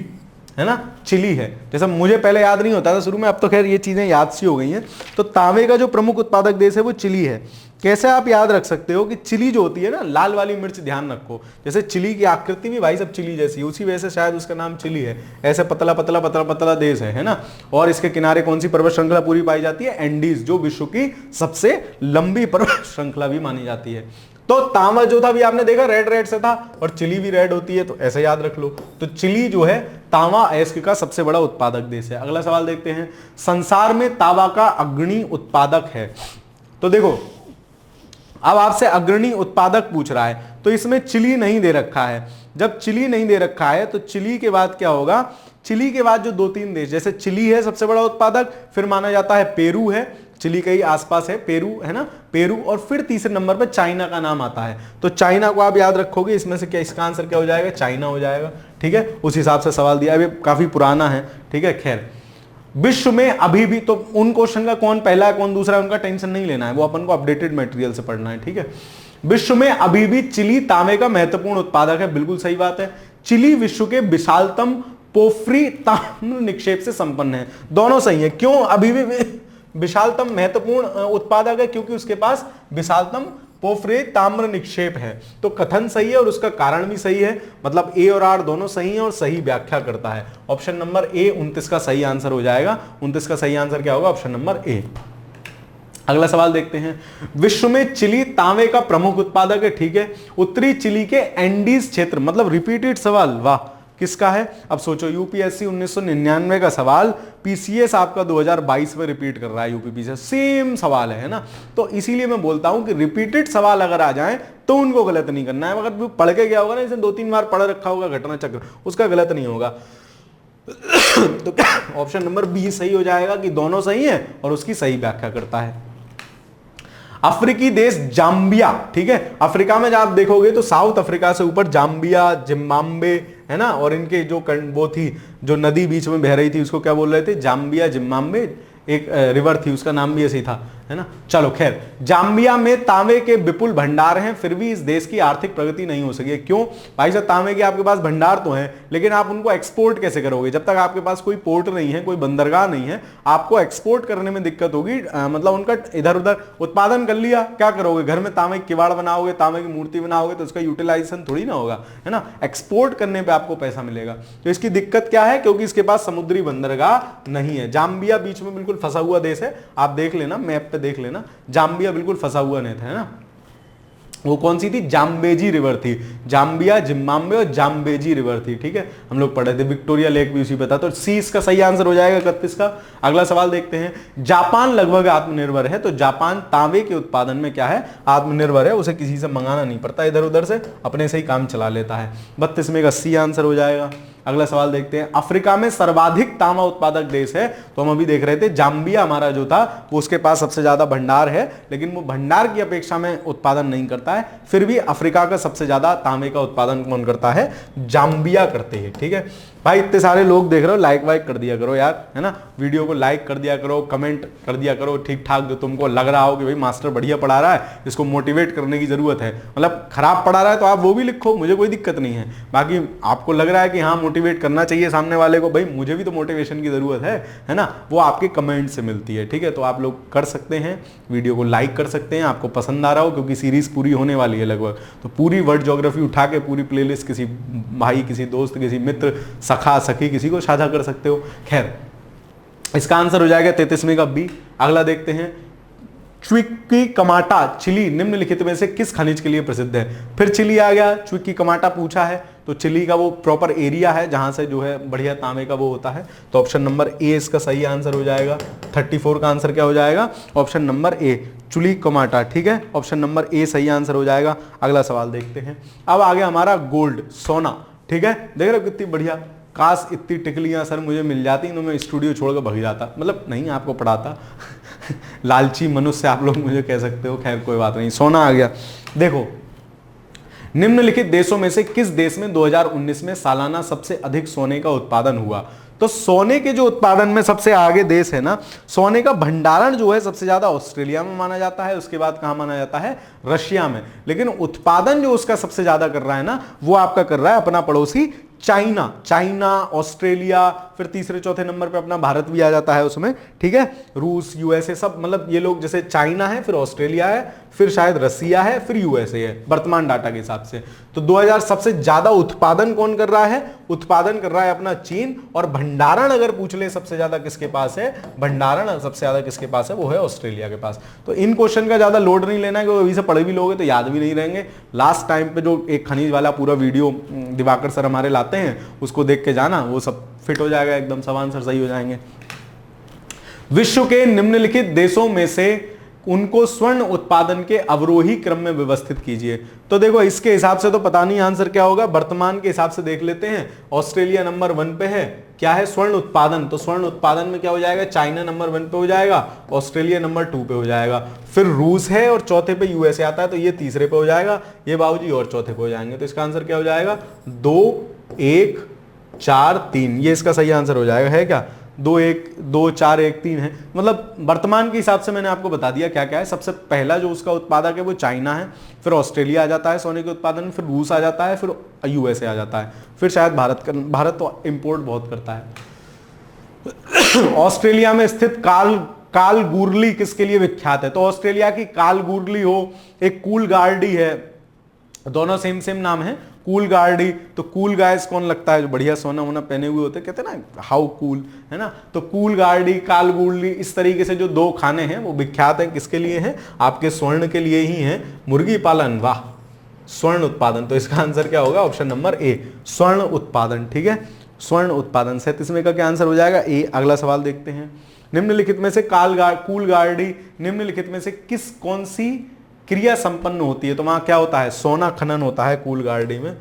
A: है ना, चिली है। जैसा मुझे पहले याद नहीं होता था शुरू में, अब तो खैर ये चीजें याद सी हो गई हैं। तो तांबे का जो प्रमुख उत्पादक देश है वो चिली है। कैसे आप याद रख सकते हो कि चिली जो होती है ना, लाल वाली मिर्च, ध्यान रखो, जैसे चिली की आकृति भी भाई सब चिली जैसी है, उसी वजह से शायद उसका नाम चिली है। ऐसे पतला पतला पतला पतला देश है ना। और इसके किनारे कौन सी पर्वत श्रृंखला पूरी पाई जाती है? एंडीज, जो विश्व की सबसे लंबी पर्वत श्रृंखला भी मानी जाती है। तो तांबा जो था भी आपने देखा रेड रेड से था, और चिली भी रेड होती है, तो ऐसे याद रख लो। तो चिली जो है तांबा अयस्क का सबसे बड़ा उत्पादक देश है। अगला सवाल देखते हैं, संसार में तांबा का अग्रणी उत्पादक है। तो देखो अब आपसे अग्रणी उत्पादक पूछ रहा है, तो इसमें चिली नहीं दे रखा है। जब चिली नहीं दे रखा है तो चिली के बाद क्या होगा? चिली के बाद जो 2-3 देश, जैसे चिली है सबसे बड़ा उत्पादक, फिर माना जाता है पेरू है, चिली के ही आसपास है पेरू, है ना, पेरू, और फिर तीसरे नंबर पे चाइना का नाम आता है। तो चाइना को आप याद रखोगे, इसमें से क्या, इसका आंसर क्या हो जाएगा? चाइना हो जाएगा, ठीक है। उस हिसाब से सवाल दिया, अभी काफी पुराना है, ठीक है। खैर विश्व में अभी भी, तो उन क्वेश्चन का कौन पहला है कौन दूसरा है उनका टेंशन नहीं लेना है, वो अपन को अपडेटेड मटेरियल से पढ़ना है, ठीक है। विश्व में अभी भी चिली तांबे का महत्वपूर्ण उत्पादक है, बिल्कुल सही बात है। चिली विश्व के विशालतम पोफ्री ताम्र निक्षेप से संपन्न है, दोनों सही है। क्यों अभी भी विशालतम महत्वपूर्ण उत्पादक है? क्योंकि उसके पास विशालतम पोफ्रे ताम्र निक्षेप है। तो कथन सही है और उसका कारण भी सही है, मतलब ए और आर दोनों सही हैं और सही व्याख्या करता है। ऑप्शन नंबर ए 29 का सही आंसर हो जाएगा। 29 का सही आंसर क्या होगा? Option number A. अगला सवाल देखते हैं, विश्व में चिली तांबे का प्रमुख उत्पादक है, ठीक है। उत्तरी चिली के एंडीज क्षेत्र, मतलब रिपीटेड सवाल, वाह, किसका है? अब सोचो, यूपीएससी 1999 का सवाल पीसीएस आपका 2022 में रिपीट कर रहा है, यूपीपी से सेम सवाल है ना। तो इसीलिए मैं बोलता हूं कि रिपीटेड सवाल अगर आ जाएं तो उनको गलत नहीं करना है। अगर पढ़ के गया होगा ना, इसे 2-3 बार पढ़ रखा होगा घटना चक्र, उसका गलत नहीं होगा। तो ऑप्शन नंबर बी सही हो जाएगा कि दोनों सही है और उसकी सही व्याख्या करता है। अफ्रीकी देश जाम्बिया, ठीक है। अफ्रीका में जब आप देखोगे तो साउथ अफ्रीका से ऊपर जाम्बिया, जिम्बाब्वे, है ना, और इनके जो वो थी, जो नदी बीच में बह रही थी, उसको क्या बोल रहे थे, जाम्बिया, जिम्बाब्वे, एक रिवर थी, उसका नाम भी ऐसे ही था, है ना। चलो खैर, जाम्बिया में तांबे के विपुल भंडार हैं, फिर भी इस देश की आर्थिक प्रगति नहीं हो सकी है। क्यों भाई साहब? तांबे के आपके पास भंडार तो हैं, लेकिन आप उनको एक्सपोर्ट कैसे करोगे? जब तक आपके पास कोई पोर्ट नहीं है, कोई बंदरगाह नहीं है, आपको एक्सपोर्ट करने में दिक्कत होगी। मतलब उनका इधर उधर उत्पादन कर लिया, क्या करोगे? घर में तांबे की किवाड़ बनाओगे, तांबे की मूर्ति बनाओगे, तो उसका यूटिलाइजेशन थोड़ी ना होगा, है ना। एक्सपोर्ट करने पर आपको पैसा मिलेगा। तो इसकी दिक्कत क्या है? क्योंकि इसके पास समुद्री बंदरगाह नहीं है। जाम्बिया बीच में बिल्कुल फंसा हुआ देश है, आप देख लेना, मैप पे देख लेना, जाम्बिया बिल्कुल फंसा हुआ नहीं था, है ना। वो कौन सी थी? जाम्बेजी रिवर थी। जाम्बिया, जिम्बाब्वे और जाम्बेजी रिवर थी, ठीक है, हम लोग पढ़े थे। विक्टोरिया लेक भी उसी पे था। तो सी इसका सही आंसर हो जाएगा 31 का। अगला सवाल देखते हैं। जापान लगभग आत्मनिर्भर है, तो जापान तांबे के उत्पादन में क्या है? आत्मनिर्भर है, उसे किसी से मंगाना नहीं पड़ता, इधर उधर से अपने से ही काम चला लेता है। 32 में का सी आंसर हो जाएगा। अगला सवाल देखते हैं। अफ्रीका में सर्वाधिक तांबा उत्पादक देश है, तो हम अभी देख रहे थे जाम्बिया हमारा जो था, वो उसके पास सबसे ज्यादा भंडार है, लेकिन वो भंडार की अपेक्षा में उत्पादन नहीं करता है। फिर भी अफ्रीका का सबसे ज्यादा तांबे का उत्पादन कौन करता है? जाम्बिया करते हैं, ठीक है भाई। इतने सारे लोग देख रहे हो, लाइक वाइक कर दिया करो यार, है ना। वीडियो को लाइक कर दिया करो, कमेंट कर दिया करो ठीक ठाक, जो तुमको लग रहा हो कि भाई मास्टर बढ़िया पढ़ा रहा है, इसको मोटिवेट करने की जरूरत है। मतलब खराब पढ़ा रहा है तो आप वो भी लिखो, मुझे कोई दिक्कत नहीं है। बाकी आपको लग रहा है कि हाँ मोटिवेट करना चाहिए सामने वाले को, भाई मुझे भी तो मोटिवेशन की जरूरत है ना, वो आपके कमेंट से मिलती है, ठीक है। तो आप लोग कर सकते हैं, वीडियो को लाइक कर सकते हैं, आपको पसंद आ रहा हो, क्योंकि सीरीज पूरी होने वाली है लगभग। तो पूरी वर्ल्ड ज्योग्राफी उठा के पूरी प्लेलिस्ट किसी भाई, किसी दोस्त, किसी मित्र, सखा सखी, किसी को साझा कर सकते हो। खैर, इसका आंसर हो जाएगा 33वें का बी। अगला देखते हैं। चुइक्कीकमाटा चिली निम्नलिखित में से किस खनिज के लिए प्रसिद्ध है? फिर चिली आ गया, चुइक्कीकमाटा पूछा है, तो चिली का वो प्रॉपर एरिया है जहां से जो है बढ़िया तांबे का वो होता है। तो ऑप्शन नंबर ए इसका सही आंसर हो जाएगा। 34 का आंसर क्या हो जाएगा? ऑप्शन नंबर ए, चुइक्कीकमाटा, ठीक है, ऑप्शन नंबर ए सही आंसर हो जाएगा। अगला सवाल देखते हैं। अब आ गया हमारा गोल्ड, सोना, ठीक है। देख रहे हो कितनी बढ़िया, काश इतनी टिकलियां सर मुझे मिल जाती तो मैं स्टूडियो छोड़कर भाग जाता, मतलब नहीं आपको पढ़ाता। लालची मनुष्य आप लोग मुझे कह सकते हो, खैर कोई बात नहीं। सोना आ गया। देखो, निम्नलिखित देशों में से किस देश में 2019 में सालाना सबसे अधिक सोने का उत्पादन हुआ? तो सोने के जो उत्पादन में सबसे आगे देश है ना, सोने का भंडारण जो है सबसे ज्यादा ऑस्ट्रेलिया में माना जाता है, उसके बाद कहां माना जाता है? रशिया में। लेकिन उत्पादन जो उसका सबसे ज्यादा कर रहा है ना, वो आपका कर रहा है अपना पड़ोसी चाइना। चाइना, ऑस्ट्रेलिया, फिर तीसरे चौथे नंबर पे अपना भारत भी आ जाता है उसमें, ठीक है। रूस, यूएसए, सब मतलब ये लोग, जैसे चाइना है, फिर ऑस्ट्रेलिया है, फिर शायद रसिया है, फिर यूएसए है वर्तमान डाटा के हिसाब से। तो 2000 सबसे ज्यादा उत्पादन कौन कर रहा है? उत्पादन कर रहा है अपना चीन। और भंडारण अगर पूछ ले सबसे ज्यादा किसके पास है? भंडारण सबसे ज्यादा किसके पास है? वो है ऑस्ट्रेलिया के पास। तो इन क्वेश्चन का ज्यादा लोड नहीं लेना है, क्योंकि अभी से पढ़ भी लोगे तो याद भी नहीं रहेंगे। लास्ट टाइम पे जो एक खनिज वाला पूरा वीडियो दिवाकर सर हमारे लाते हैं, उसको देख के जाना, वो सब फिट हो जाएगा एकदम, सब आंसर सही हो जाएंगे। विश्व के निम्नलिखित देशों में से उनको स्वर्ण उत्पादन के अवरोही क्रम में व्यवस्थित कीजिए। तो देखो, इसके हिसाब से तो पता नहीं आंसर क्या होगा, वर्तमान के हिसाब से देख लेते हैं। ऑस्ट्रेलिया नंबर 1 पे है, क्या है? स्वर्ण उत्पादन। तो स्वर्ण उत्पादन में क्या हो जाएगा? चाइना नंबर 1 पे हो जाएगा, ऑस्ट्रेलिया नंबर 2 पे हो जाएगा, फिर रूस है और चौथे पे यूएसए आता है, तो ये तीसरे पे हो जाएगा, ये बाबूजी और चौथे पे हो जाएंगे। तो इसका आंसर क्या हो जाएगा? 2, 1, 4, 3, ये इसका सही आंसर हो जाएगा। है क्या? 2, 1, 2, 4, 1, 3 है। मतलब वर्तमान के हिसाब से मैंने आपको बता दिया क्या क्या है। सबसे पहला जो उसका उत्पादक है वो चाइना है, फिर ऑस्ट्रेलिया आ जाता है सोने के उत्पादन में, फिर रूस आ जाता है, फिर यूएसए आ जाता है, फिर शायद भारत तो इंपोर्ट बहुत करता है। ऑस्ट्रेलिया में स्थित कालगूरली किसके लिए विख्यात है? तो ऑस्ट्रेलिया की कालगूरली हो, एक कूलगार्डी है, दोनों सेम सेम नाम है, कूलगार्डी। तो कूल गाइस कौन लगता है? जो बढ़िया सोना वोना पहने हुए होते, कहते हैं ना हाउ कूल, है ना। तो कूलगार्डी, कालगूरली, इस तरीके से जो 2 खाने हैं वो विख्यात हैं। किसके लिए हैं? आपके स्वर्ण के लिए ही हैं। मुर्गी पालन, वाह, स्वर्ण उत्पादन। तो इसका आंसर क्या होगा? ऑप्शन नंबर ए, स्वर्ण उत्पादन, ठीक है, स्वर्ण उत्पादन। 37वें का क्या आंसर हो जाएगा? ए। अगला सवाल देखते हैं। निम्नलिखित में से कूलगार्डी निम्नलिखित में से कौन सी क्रिया संपन्न होती है? तो वहां क्या होता है? सोना खनन होता है कूलगार्डी में।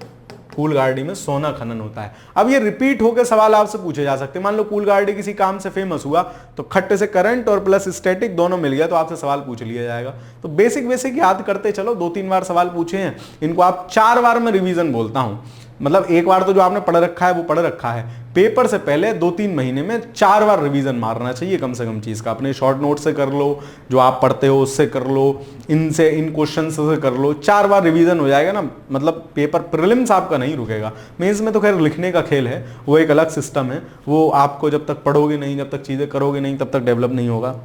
A: कूलगार्डी में सोना खनन होता है। अब ये रिपीट होकर सवाल आपसे पूछे जा सकते हैं। मान लो कूलगार्डी किसी काम से फेमस हुआ तो खट्टे से करंट और प्लस स्टैटिक दोनों मिल गया तो आपसे सवाल पूछ लिया जाएगा। तो बेसिक बेसिक याद करते चलो, 2-3 बार सवाल पूछे हैं, इनको आप 4 बार में रिवीजन बोलता हूं। मतलब एक बार तो जो आपने पढ़ रखा है वो पढ़ रखा है, पेपर से पहले 2-3 महीने में 4 बार रिवीजन मारना चाहिए कम से कम चीज का। अपने शॉर्ट नोट से कर लो, जो आप पढ़ते हो उससे कर लो, इनसे इन क्वेश्चन से कर लो, 4 बार रिवीजन हो जाएगा ना, मतलब पेपर प्रीलिम्स आपका नहीं रुकेगा। मेंस में तो खैर लिखने का खेल है, वो एक अलग सिस्टम है, वो आपको जब तक पढ़ोगे नहीं, जब तक चीजें करोगे नहीं, तब तक डेवलप नहीं होगा।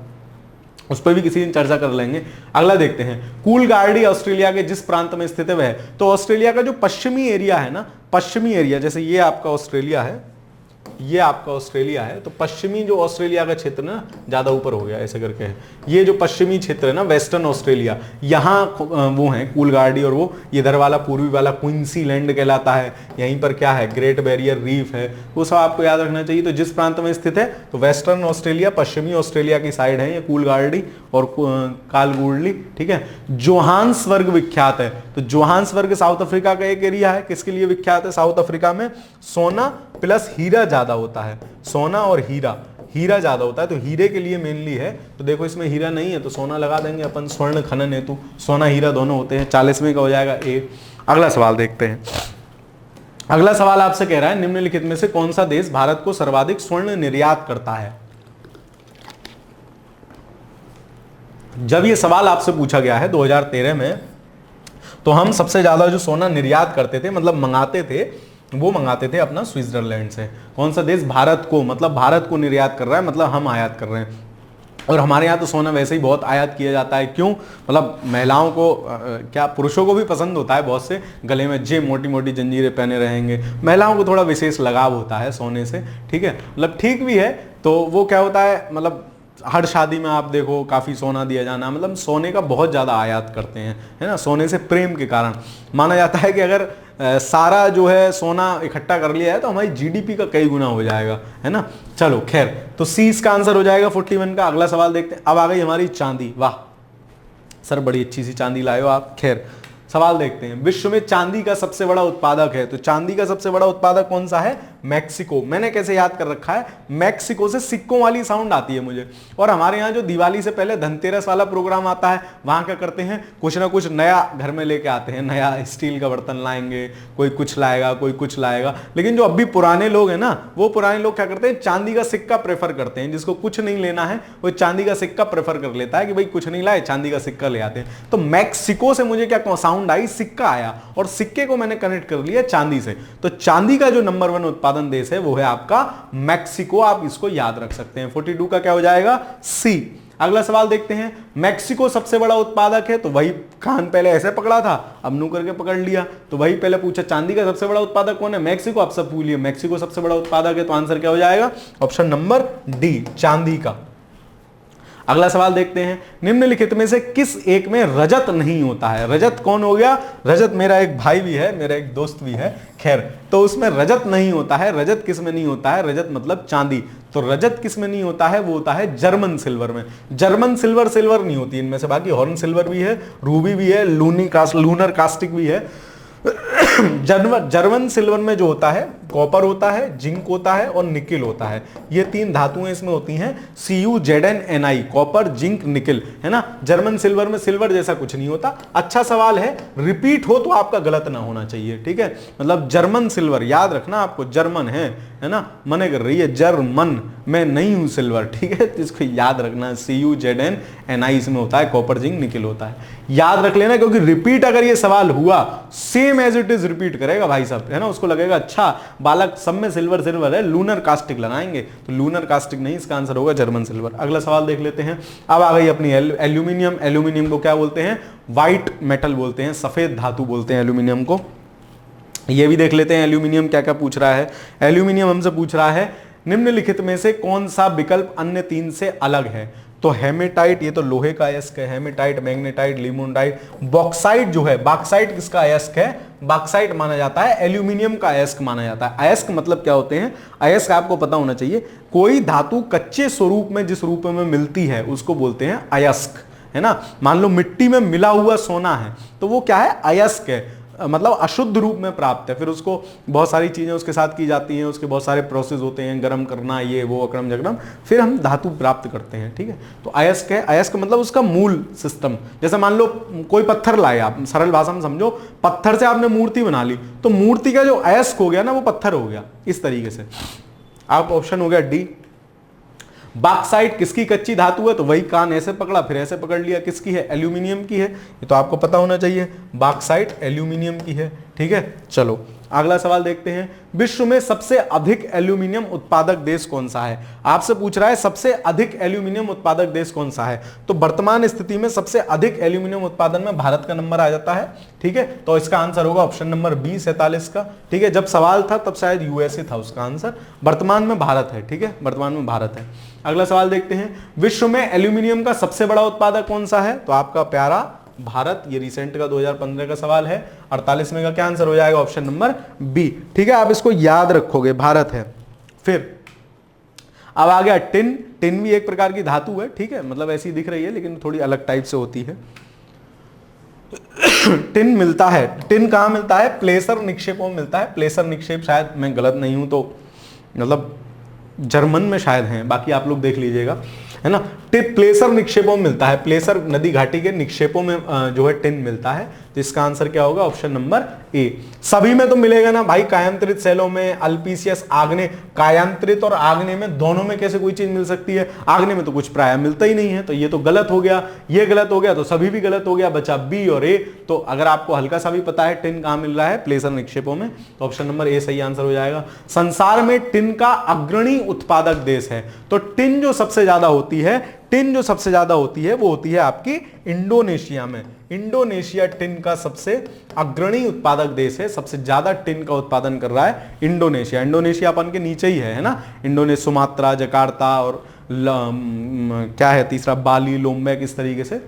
A: उस पर भी किसी दिन चर्चा कर लेंगे। अगला देखते हैं, कूलगार्डी ऑस्ट्रेलिया के जिस प्रांत में स्थित है वह, तो ऑस्ट्रेलिया का जो पश्चिमी एरिया है ना, पश्चिमी एरिया, जैसे ये आपका ऑस्ट्रेलिया है, ये आपका ऑस्ट्रेलिया है, तो पश्चिमी जो ऑस्ट्रेलिया का क्षेत्र ना ज्यादा ऊपर हो गया ऐसे करके है, ये जो पश्चिमी क्षेत्र है ना वेस्टर्न ऑस्ट्रेलिया, यहाँ वो है कूलगार्डी, और वो इधर वाला पूर्वी वाला क्वींसलैंड कहलाता है। यहीं पर क्या है, ग्रेट बैरियर रीफ है, वो सब आपको याद रखना चाहिए। तो जिस प्रांत में स्थित है तो वेस्टर्न ऑस्ट्रेलिया, पश्चिमी ऑस्ट्रेलिया की साइड है ये कूलगार्डी और कालगुडली, ठीक है। जोहान्सबर्ग विख्यात है, तो जोहान्सबर्ग साउथ अफ्रीका का एक एरिया है, किसके लिए विख्यात है? साउथ अफ्रीका में सोना प्लस हीरा ज्यादा होता है, सोना और हीरा, हीरा ज्यादा होता है, तो हीरे के लिए मेनली है। तो देखो इसमें हीरा नहीं है तो सोना लगा देंगे अपन, स्वर्ण खनन हेतु सोना हीरा दोनों होते हैं। 40वें का हो जाएगा ए। अगला सवाल देखते हैं। अगला सवाल आपसे कह रहा है, निम्नलिखित में से कौन सा देश भारत को सर्वाधिक स्वर्ण निर्यात करता है? जब ये सवाल आपसे पूछा गया है 2013 में, तो हम सबसे ज्यादा जो सोना निर्यात करते थे, मतलब मंगाते थे, वो मंगाते थे अपना स्विट्जरलैंड से। कौन सा देश भारत को, मतलब भारत को निर्यात कर रहा है, मतलब हम आयात कर रहे हैं। और हमारे यहाँ तो सोना वैसे ही बहुत आयात किया जाता है। क्यों? मतलब महिलाओं को क्या पुरुषों को भी पसंद होता है बहुत से, गले में जे मोटी मोटी जंजीरें पहने रहेंगे, महिलाओं को थोड़ा विशेष लगाव होता है सोने से, ठीक है, मतलब ठीक भी है। तो वो क्या होता है, मतलब हर शादी में आप देखो काफी सोना दिया जाना, मतलब सोने का बहुत ज्यादा आयात करते हैं, है ना, सोने से प्रेम के कारण। माना जाता है कि अगर सारा जो है सोना इकट्ठा कर लिया है तो हमारी जीडीपी का कई गुना हो जाएगा, है ना। चलो खैर, तो सी इसका आंसर हो जाएगा 41 का। अगला सवाल देखते हैं। अब आ गई हमारी चांदी। वाह सर, बड़ी अच्छी सी चांदी लाए हो आप। खैर सवाल देखते हैं, विश्व में चांदी का सबसे बड़ा उत्पादक है, तो चांदी का सबसे बड़ा उत्पादक कौन सा है? मैक्सिको। मैंने कैसे याद कर रखा है, मैक्सिको से सिक्कों वाली साउंड आती है मुझे। और हमारे यहाँ जो दिवाली से पहले धनतेरस वाला प्रोग्राम आता है, वहां क्या करते हैं, कुछ ना कुछ नया घर में लेके आते हैं, नया स्टील का बर्तन लाएंगे, कोई कुछ लाएगा, कोई कुछ लाएगा। लेकिन जो अभी पुराने लोग हैं ना, वो पुराने लोग क्या करते हैं, चांदी का सिक्का प्रेफर करते हैं। जिसको कुछ नहीं लेना है वो चांदी का सिक्का प्रेफर कर लेता है कि भाई कुछ नहीं लाए, चांदी का सिक्का ले आते हैं। तो मैक्सिको से मुझे क्या साउंड आई, सिक्का आया, और सिक्के को मैंने कनेक्ट कर लिया चांदी से। तो चांदी का जो नंबर 1 उत्पादन देश है वो है आपका मैक्सिको। आप इसको याद रख सकते हैं। 42 का क्या हो जाएगा? सी। अगला सवाल देखते हैं, मैक्सिको सबसे बड़ा उत्पादक है, तो वही कान पहले ऐसे पकड़ा था, अब नू करके पकड़ लिया, तो वही पहले पूछा चांदी का सबसे बड़ा उत्पादक कौन है? मैक्सिको। आप सब भूलिए, मैक्सिको सबसे बड़ा उत्पादक है, तो आंसर क्या हो जाएगा? ऑप्शन नंबर डी, चांदी का। अगला सवाल देखते हैं, निम्नलिखित में से किस एक में रजत नहीं होता है? रजत कौन हो गया? रजत मेरा एक भाई भी है, मेरा एक दोस्त भी है, खैर, तो उसमें रजत नहीं होता है। रजत किस में नहीं होता है? रजत मतलब चांदी। तो रजत किस में नहीं होता है? वो होता है जर्मन सिल्वर में। जर्मन सिल्वर, सिल्वर नहीं होती इनमें से, बाकी हॉर्न सिल्वर भी है, रूबी भी है, लूनर कास्टिक भी है। जर्मन सिल्वर में जो होता है, कॉपर होता है, जिंक होता है और निकिल होता है। ये 3 धातुएं इसमें होती हैं, CuZnNi, कॉपर, जिंक, निकिल, है ना। जर्मन सिल्वर में सिल्वर जैसा कुछ नहीं होता। अच्छा सवाल है, रिपीट हो तो आपका गलत ना होना चाहिए, ठीक है। मतलब जर्मन सिल्वर याद रखना आपको, जर्मन है ना, मने कर रही है जर्मन, मैं नहीं हूं सिल्वर, ठीक है, तो इसको याद रखना। CuZnNi इसमें होता है, कॉपर, जिंक, निकिल होता है, याद रख लेना, क्योंकि रिपीट अगर ये सवाल हुआ, same as it is repeat करेगा भाई साहब, है ना। उसको लगेगा अच्छा बालक सब में सिल्वर सिल्वर है, लूनर कास्टिक लगाएंगे, तो लूनर कास्टिक नहीं, इसका आंसर होगा जर्मन सिल्वर। अगला सवाल देख लेते हैं। अब आ गई अपनी एल्यूमिनियम। एल्यूमिनियम को क्या बोलते हैं? व्हाइट मेटल बोलते हैं, सफेद धातु बोलते हैं एल्यूमिनियम को। ये भी देख लेते हैं एल्यूमिनियम क्या क्या पूछ रहा है। एल्यूमिनियम हमसे पूछ रहा है, निम्नलिखित में से कौन सा विकल्प अन्य 3 से अलग है? तो हेमेटाइट, ये तो लोहे का अयस्क है, हेमेटाइट, मैग्नेटाइट, लिमोनाइट। बॉक्साइट जो है, बॉक्साइट किसका अयस्क है? बॉक्साइट माना जाता है एल्यूमिनियम का अयस्क माना जाता है। अयस्क मतलब क्या होते हैं? अयस्क आपको पता होना चाहिए, कोई धातु कच्चे स्वरूप में जिस रूप में मिलती है उसको बोलते हैं अयस्क, है ना। मान लो मिट्टी में मिला हुआ सोना है तो वो क्या है? अयस्क है। मतलब अशुद्ध रूप में प्राप्त है, फिर उसको बहुत सारी चीजें उसके साथ की जाती हैं, उसके बहुत सारे प्रोसेस होते हैं, गर्म करना, ये वो अक्रम जक्रम, फिर हम धातु प्राप्त करते हैं। ठीक है, तो अयस्क है, अयस्क मतलब उसका मूल सिस्टम। जैसे मान लो कोई पत्थर लाए आप, सरल भाषा में समझो, पत्थर से आपने मूर्ति बना ली, तो मूर्ति का जो अयस्क हो गया ना वो पत्थर हो गया, इस तरीके से। आप ऑप्शन हो गया डी। बॉक्साइट किसकी कच्ची धातु है? तो वही कान ऐसे पकड़ा फिर ऐसे पकड़ लिया, किसकी है? एल्यूमिनियम की है, ये तो आपको पता होना चाहिए, बॉक्साइट एल्यूमिनियम की है। ठीक है, चलो अगला सवाल देखते हैं। विश्व में सबसे अधिक एल्यूमिनियम उत्पादक देश कौन सा है? आपसे पूछ रहा है सबसे अधिक एल्यूमिनियम उत्पादक देश कौन सा है, तो वर्तमान स्थिति में सबसे अधिक एल्यूमिनियम उत्पादन में भारत का नंबर आ जाता है। ठीक है, तो इसका आंसर होगा ऑप्शन नंबर बी 47 का। ठीक है, जब सवाल था तब शायद यूएसए था उसका आंसर, वर्तमान में भारत है। ठीक है, वर्तमान में भारत है। अगला सवाल देखते हैं। विश्व में एल्यूमिनियम का सबसे बड़ा उत्पादक कौन सा है? तो आपका प्यारा भारत, ये रिसेंट का 2015 का सवाल है। 48 में का क्या आंसर हो जाएगा? Option number B. ठीक है, आप इसको याद रखोगे, भारत है। फिर अब आ गया टिन। टिन भी एक प्रकार की धातु है। ठीक है, मतलब ऐसी दिख रही है लेकिन थोड़ी अलग टाइप से होती है। टिन मिलता है, टिन कहां मिलता है? प्लेसर निक्षेपों में मिलता है। प्लेसर निक्षेप, शायद मैं गलत नहीं हूं तो मतलब जर्मन में शायद हैं, बाकी आप लोग देख लीजिएगा, है ना। टिन प्लेसर निक्षेपों में मिलता है, प्लेसर नदी घाटी के निक्षेपों में जो है टिन मिलता है। तो इसका आंसर क्या होगा? Option number A. सभी में तो मिलेगा ना भाई, कायांतरित सेलों में, अल्पीसियस, आग्नेय, कायांतरित और आग्नेय में दोनों में कैसे कोई चीज मिल सकती है? आग्नेय में तो कुछ प्राय मिलता ही नहीं है, तो ये तो गलत हो गया, ये गलत हो गया, तो सभी भी गलत हो गया, बचा बी और ए। तो अगर आपको हल्का सा भी पता है टिन कहां मिल रहा है, प्लेसर निक्षेपों में, तो ऑप्शन नंबर ए सही आंसर हो जाएगा। संसार में टिन का अग्रणी उत्पादक देश है, तो टिन जो सबसे ज्यादा होती है, टिन जो सबसे ज्यादा होती है वो होती है आपकी इंडोनेशिया में। इंडोनेशिया टिन का सबसे अग्रणी उत्पादक देश है, सबसे ज्यादा टिन का उत्पादन कर रहा है इंडोनेशिया। इंडोनेशिया अपन के नीचे ही है ना, इंडोनेशिया, सुमात्रा, जकार्ता और क्या है तीसरा, बाली, लोम्बेक, इस तरीके से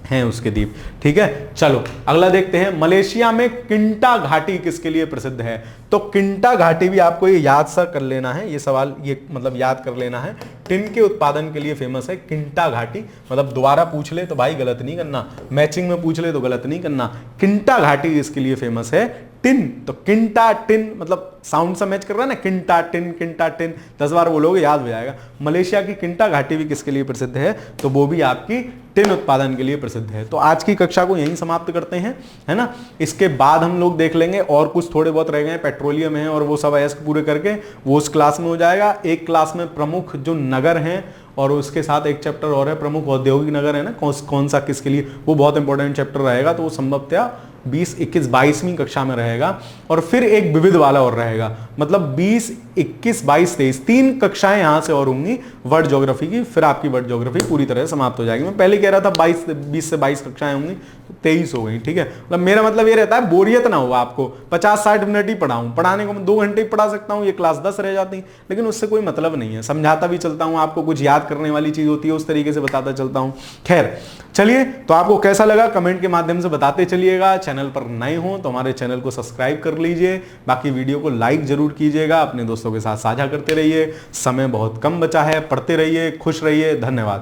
A: हैं उसके द्वीप। ठीक है, चलो अगला देखते हैं। मलेशिया में किंटा घाटी किसके लिए प्रसिद्ध है? तो किंटा घाटी भी आपको ये याद सा कर लेना है, ये सवाल ये मतलब याद कर लेना है। टिन के उत्पादन के लिए फेमस है किंटा घाटी, मतलब दोबारा पूछ ले तो भाई गलत नहीं करना, मैचिंग में पूछ ले तो गलत नहीं करना। किंटा घाटी इसके लिए फेमस है, टिन, तो किंटा टिन मतलब साउंड से मैच कर रहा है ना, किंटा टिन, किंटा टिन, 10 बार बोलोगे याद हो जाएगा। मलेशिया की किंटा घाटी भी किसके लिए प्रसिद्ध है? तो वो भी आपकी टिन उत्पादन के लिए प्रसिद्ध है। तो आज की कक्षा को यहीं समाप्त करते हैं, है ना। इसके बाद हम लोग देख लेंगे और कुछ थोड़े बहुत रह गए, पेट्रोलियम है और वो सब अयस्क पूरे करके वो उस क्लास में हो जाएगा। एक क्लास में प्रमुख जो नगर हैं और उसके साथ एक चैप्टर और है प्रमुख औद्योगिक नगर, है ना, कौन सा किसके लिए, वो बहुत इंपॉर्टेंट चैप्टर रहेगा। तो वो संभवतः 20, 21, 22वीं कक्षा में रहेगा। और फिर एक विविध वाला और रहेगा, मतलब 20, 21, 22, 23 3 कक्षाएं यहां से और होंगी वर्ल्ड ज्योग्राफी की, फिर आपकी वर्ल्ड ज्योग्राफी पूरी तरह से समाप्त हो जाएगी। मैं पहले कह रहा था 20 से 22 कक्षाएं होंगी, तो 23 हो गई। ठीक है, मतलब मेरा मतलब ये रहता है बोरियत ना हो आपको, 50-60 मिनट ही पढ़ाऊं, पढ़ाने को मैं 2 घंटे ही पढ़ा सकता हूं, ये क्लास 10 रह जाती, लेकिन उससे कोई मतलब नहीं है। समझाता भी चलता हूं आपको, कुछ याद करने वाली चीज होती है उस तरीके से बताता चलता हूं। खैर चलिए, तो आपको कैसा लगा कमेंट के माध्यम से बताते चलिएगा। चैनल पर नए हो तो हमारे चैनल को सब्सक्राइब कर लीजिए, बाकी वीडियो को लाइक जरूर कीजिएगा, अपने दोस्तों के साथ साझा करते रहिए। समय बहुत कम बचा है, पढ़ते रहिए, खुश रहिए, धन्यवाद।